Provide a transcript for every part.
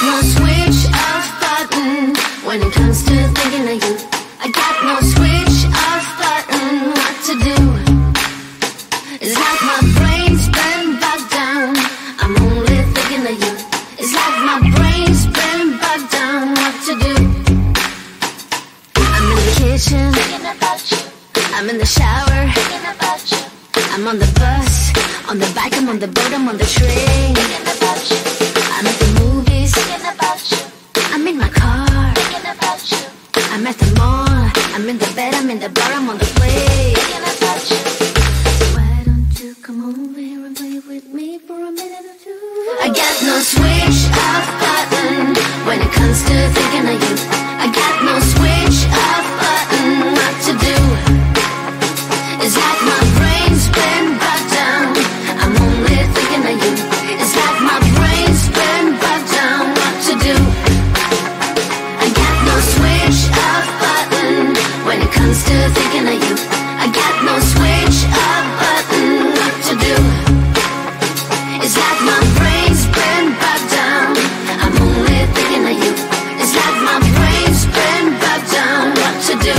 no switch off button when it comes to thinking of you. I got no switch off button. What to do? It's like my brain's been bogged down. I'm only thinking of you. It's like my brain's been bogged down. What to do? I'm in the kitchen thinking about you. I'm in the shower thinking about you. I'm on the bus, on the bike, I'm on the boat, I'm on the train thinking about you. I'm at the movies thinking about you. I'm in my car thinking about you. I'm at the mall, I'm in the bed, I'm in the bar, I'm on the plane thinking about you. Why don't you come over here and play with me for a minute or two? I got no switch off button when it comes to thinking of you. I got no switch off button. What to do? It's like my brain's been bogged down. I'm only thinking of you. It's like my brain's been bogged down. What to do? I got no switch off button when it comes to thinking of you. I got no switch off button. What to do? It's like my brain's been bogged down. I'm only thinking of you. It's like my brain's been bogged down. What to do?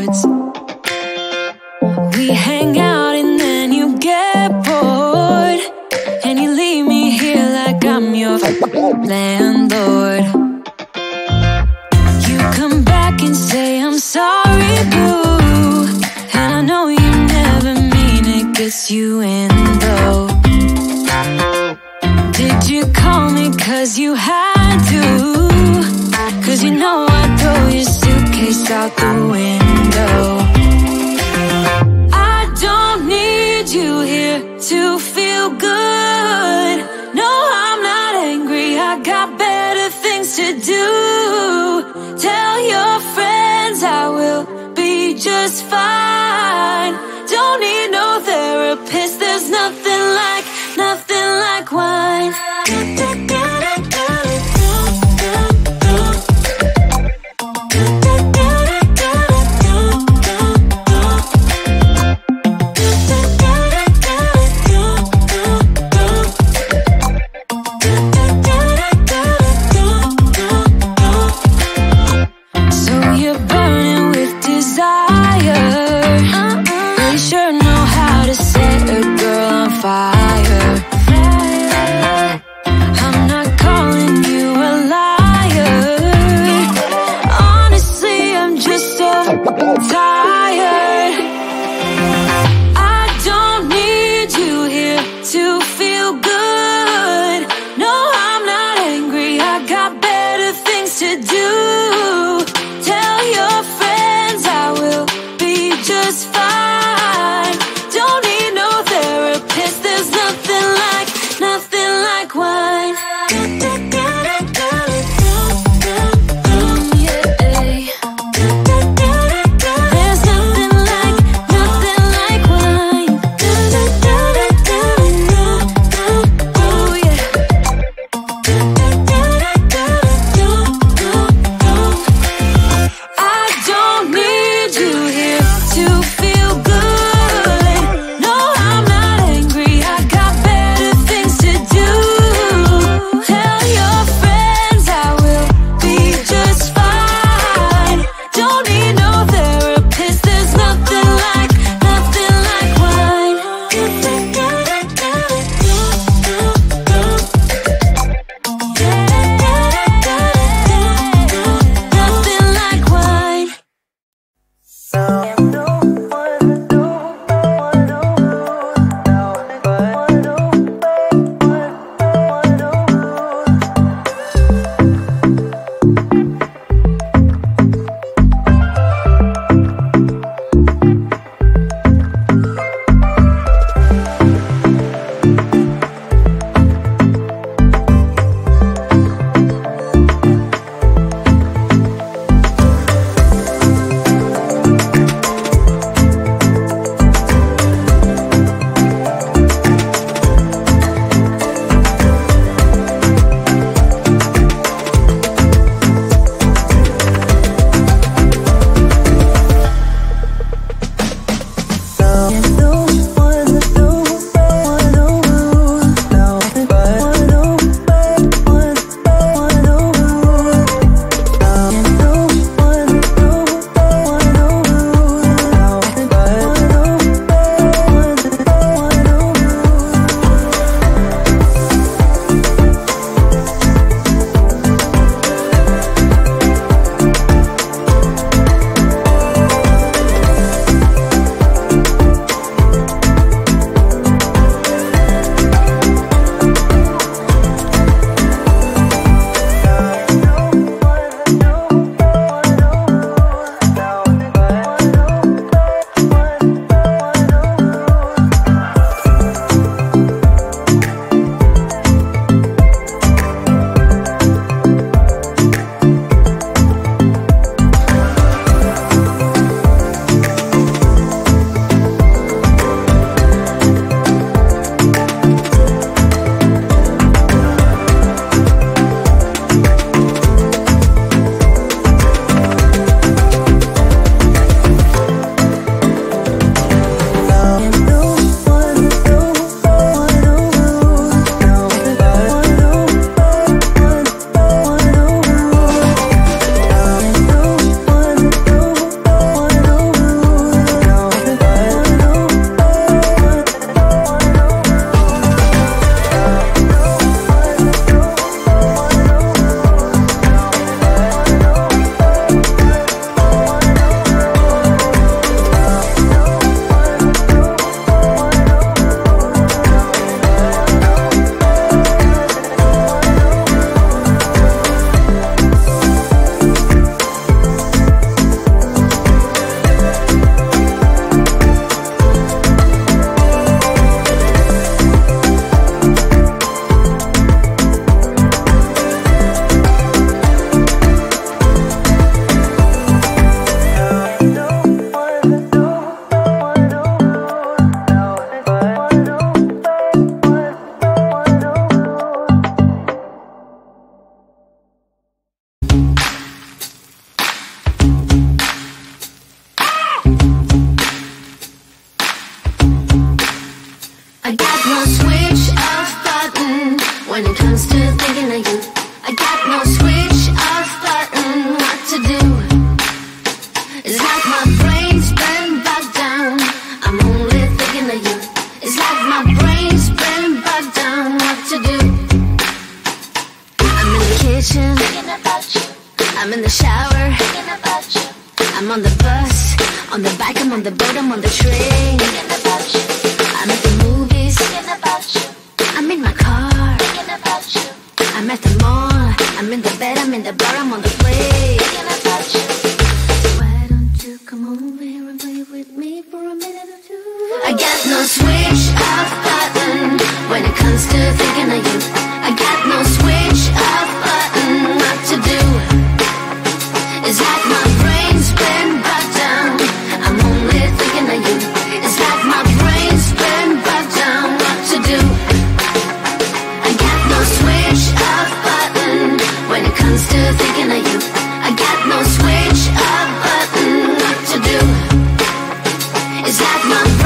words. We hang out and then you get bored, and you leave me here like I'm your landlord. You come back and say I'm sorry, boo, and I know you never mean it, gets you in though. Did you call me cause you had to? Cause you know I'd throw your suitcase out the window. I don't need you here to feel good. No, I'm not angry, I got better things to do. Tell your friends I will be just fine. Don't need no therapist, there's nothing like wine. no switch off button when it comes to thinking of you. I got no switch off button. What to do? It's like my brain's been bogged down. I'm only thinking of you. It's like my brain's been bogged down. What to do? I'm in the kitchen thinking about you. I'm in the shower thinking about you. I'm on the bus, on the bike, I'm on the boat, I'm on the train thinking about you. I'm at the movies thinking about you. I'm in my car thinking about you. I'm at the mall, I'm in the bed, I'm in the bar, I'm on the plane thinking about you. Why don't you come over here and play with me for a minute or two? I got no switch off button when it comes to thinking of you. I got no switch off button. What to do? It's like my brain's been bogged down. I'm only thinking of you. It's like my brain's been bogged down. What to do? I got no switch off button when it comes to thinking of you. I got no switch off button. What to do? It's like my brain